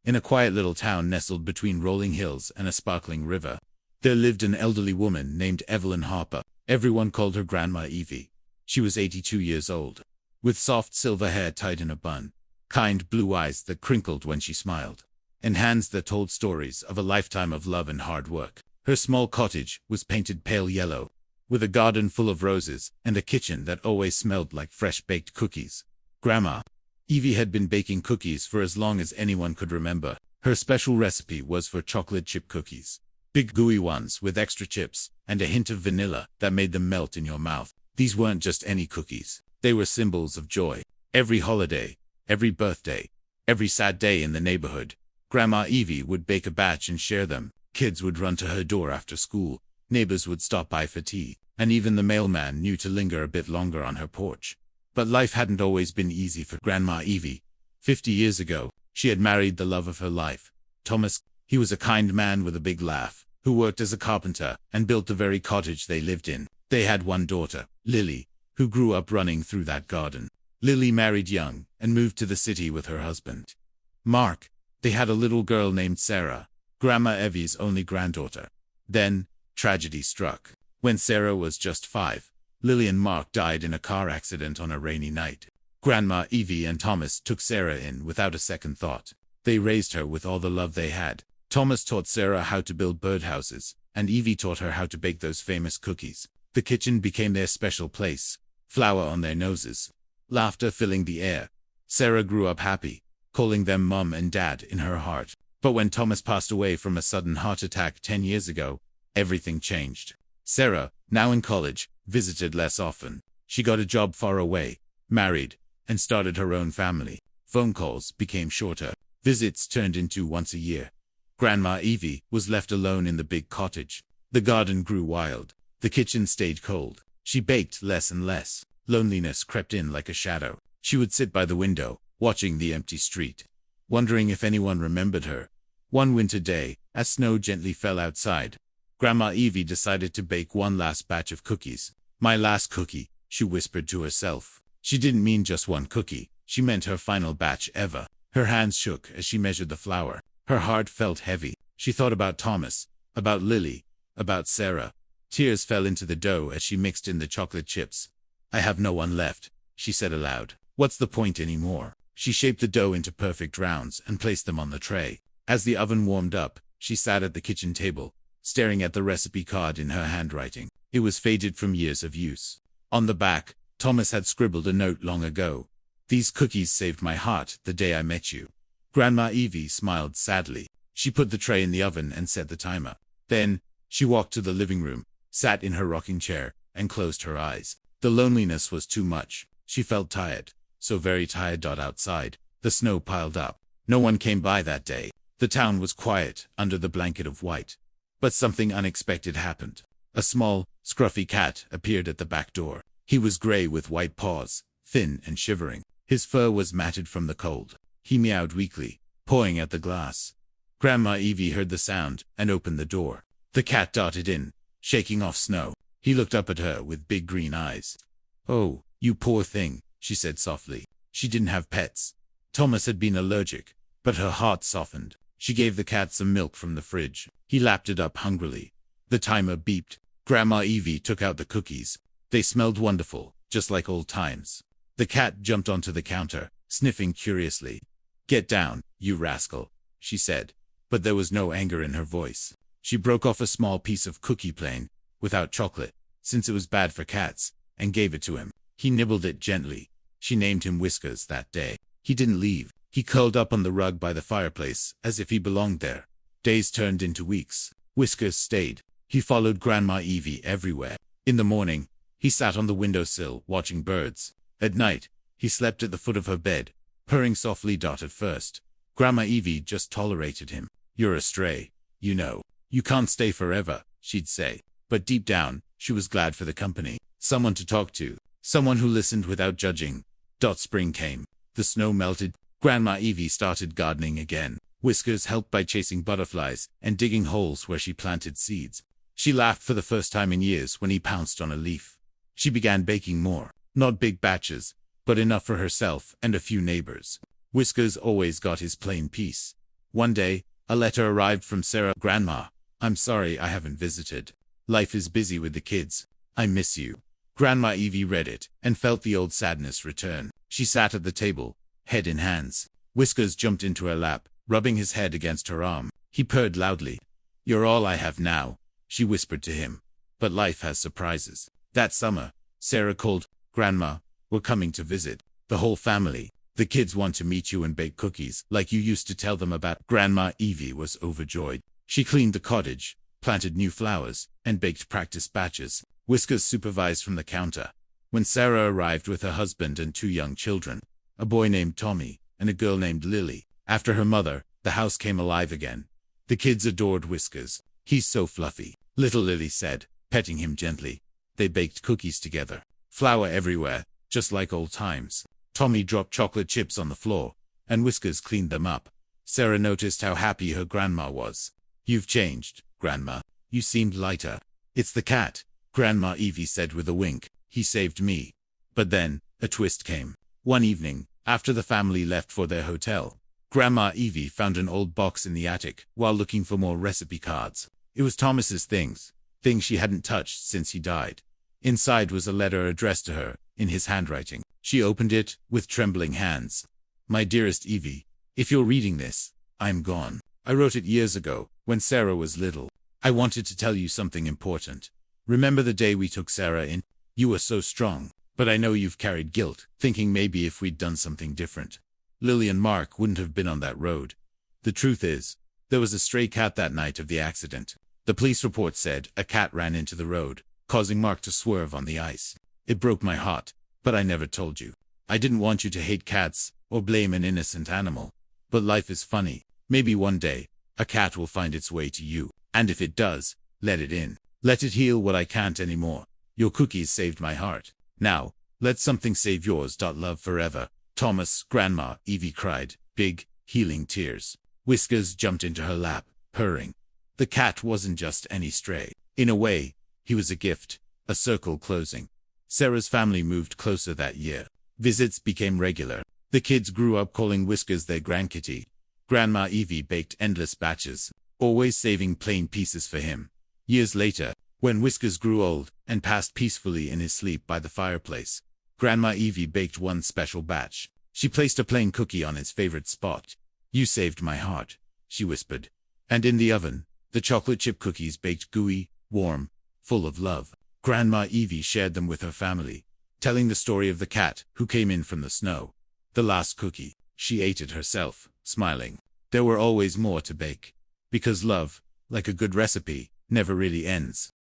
In a quiet little town nestled between rolling hills and a sparkling river, there lived an elderly woman named Evelyn Harper. Everyone called her Grandma Evie. She was 82 years old, with soft silver hair tied in a bun, kind blue eyes that crinkled when she smiled, and hands that told stories of a lifetime of love and hard work. Her small cottage was painted pale yellow, with a garden full of roses and a kitchen that always smelled like fresh-baked cookies. Grandma Evie had been baking cookies for as long as anyone could remember. Her special recipe was for chocolate chip cookies. Big gooey ones with extra chips and a hint of vanilla that made them melt in your mouth. These weren't just any cookies. They were symbols of joy. Every holiday, every birthday, every sad day in the neighborhood, Grandma Evie would bake a batch and share them. Kids would run to her door after school. Neighbors would stop by for tea, and even the mailman knew to linger a bit longer on her porch. But life hadn't always been easy for Grandma Evie. 50 years ago, she had married the love of her life, Thomas. He was a kind man with a big laugh, who worked as a carpenter and built the very cottage they lived in. They had one daughter, Lily, who grew up running through that garden. Lily married young and moved to the city with her husband, Mark. They had a little girl named Sarah, Grandma Evie's only granddaughter. Then, tragedy struck. When Sarah was just 5, Lily and Mark died in a car accident on a rainy night. Grandma Evie and Thomas took Sarah in without a second thought. They raised her with all the love they had. Thomas taught Sarah how to build birdhouses, and Evie taught her how to bake those famous cookies. The kitchen became their special place, flour on their noses, laughter filling the air. Sarah grew up happy, calling them Mum and Dad in her heart. But when Thomas passed away from a sudden heart attack 10 years ago, everything changed. Sarah, now in college, visited less often. She got a job far away, married, and started her own family. Phone calls became shorter. Visits turned into once a year. Grandma Evie was left alone in the big cottage. The garden grew wild. The kitchen stayed cold. She baked less and less. Loneliness crept in like a shadow. She would sit by the window, watching the empty street, wondering if anyone remembered her. One winter day, as snow gently fell outside, Grandma Evie decided to bake one last batch of cookies. My last cookie, she whispered to herself. She didn't mean just one cookie. She meant her final batch ever. Her hands shook as she measured the flour. Her heart felt heavy. She thought about Thomas, about Lily, about Sarah. Tears fell into the dough as she mixed in the chocolate chips. I have no one left, she said aloud. What's the point anymore? She shaped the dough into perfect rounds and placed them on the tray. As the oven warmed up, she sat at the kitchen table, staring at the recipe card in her handwriting. It was faded from years of use. On the back, Thomas had scribbled a note long ago. These cookies saved my heart the day I met you. Grandma Evie smiled sadly. She put the tray in the oven and set the timer. Then, she walked to the living room, sat in her rocking chair, and closed her eyes. The loneliness was too much. She felt tired, so very tired. Outside, the snow piled up. No one came by that day. The town was quiet under the blanket of white. But something unexpected happened. A small, scruffy cat appeared at the back door. He was gray with white paws, thin and shivering. His fur was matted from the cold. He meowed weakly, pawing at the glass. Grandma Evie heard the sound and opened the door. The cat darted in, shaking off snow. He looked up at her with big green eyes. "Oh, you poor thing," she said softly. She didn't have pets. Thomas had been allergic, but her heart softened. She gave the cat some milk from the fridge. He lapped it up hungrily. The timer beeped. Grandma Evie took out the cookies. They smelled wonderful, just like old times. The cat jumped onto the counter, sniffing curiously. "Get down, you rascal," she said, but there was no anger in her voice. She broke off a small piece of cookie plain, without chocolate, since it was bad for cats, and gave it to him. He nibbled it gently. She named him Whiskers that day. He didn't leave. He curled up on the rug by the fireplace, as if he belonged there. Days turned into weeks. Whiskers stayed. He followed Grandma Evie everywhere. In the morning, he sat on the windowsill, watching birds. At night, he slept at the foot of her bed, purring softly. At first, Grandma Evie just tolerated him. "You're a stray, you know. You can't stay forever," she'd say. But deep down, she was glad for the company. Someone to talk to. Someone who listened without judging. Spring came. The snow melted. Grandma Evie started gardening again. Whiskers helped by chasing butterflies and digging holes where she planted seeds. She laughed for the first time in years when he pounced on a leaf. She began baking more. Not big batches, but enough for herself and a few neighbors. Whiskers always got his plain piece. One day, a letter arrived from Sarah. Grandma, I'm sorry I haven't visited. Life is busy with the kids. I miss you. Grandma Evie read it and felt the old sadness return. She sat at the table, head in hands. Whiskers jumped into her lap, rubbing his head against her arm. He purred loudly. You're all I have now, she whispered to him. But life has surprises. That summer, Sarah called. Grandma, we're coming to visit. The whole family. The kids want to meet you and bake cookies like you used to tell them about. Grandma Evie was overjoyed. She cleaned the cottage, planted new flowers, and baked practice batches. Whiskers supervised from the counter. When Sarah arrived with her husband and 2 young children, a boy named Tommy and a girl named Lily, after her mother, the house came alive again. The kids adored Whiskers. He's so fluffy, little Lily said, petting him gently. They baked cookies together. Flour everywhere, just like old times. Tommy dropped chocolate chips on the floor, and Whiskers cleaned them up. Sarah noticed how happy her grandma was. You've changed, Grandma. You seemed lighter. It's the cat, Grandma Evie said with a wink. He saved me. But then, a twist came. One evening, after the family left for their hotel, Grandma Evie found an old box in the attic while looking for more recipe cards. It was Thomas's things she hadn't touched since he died. Inside was a letter addressed to her, in his handwriting. She opened it, with trembling hands. My dearest Evie, if you're reading this, I'm gone. I wrote it years ago, when Sarah was little. I wanted to tell you something important. Remember the day we took Sarah in? You were so strong, but I know you've carried guilt, thinking maybe if we'd done something different, Lily and Mark wouldn't have been on that road. The truth is, there was a stray cat that night of the accident. The police report said a cat ran into the road, causing Mark to swerve on the ice. It broke my heart, but I never told you. I didn't want you to hate cats or blame an innocent animal. But life is funny. Maybe one day, a cat will find its way to you. And if it does, let it in. Let it heal what I can't anymore. Your cookies saved my heart. Now, let something save yours. Love forever. Thomas, Grandma Evie cried, big, healing tears. Whiskers jumped into her lap, purring. The cat wasn't just any stray. In a way, he was a gift, a circle closing. Sarah's family moved closer that year. Visits became regular. The kids grew up calling Whiskers their grandkitty. Grandma Evie baked endless batches, always saving plain pieces for him. Years later, when Whiskers grew old and passed peacefully in his sleep by the fireplace, Grandma Evie baked one special batch. She placed a plain cookie on its favorite spot. You saved my heart, she whispered. And in the oven, the chocolate chip cookies baked gooey, warm, full of love. Grandma Evie shared them with her family, telling the story of the cat who came in from the snow. The last cookie, she ate it herself, smiling. There were always more to bake. Because love, like a good recipe, never really ends.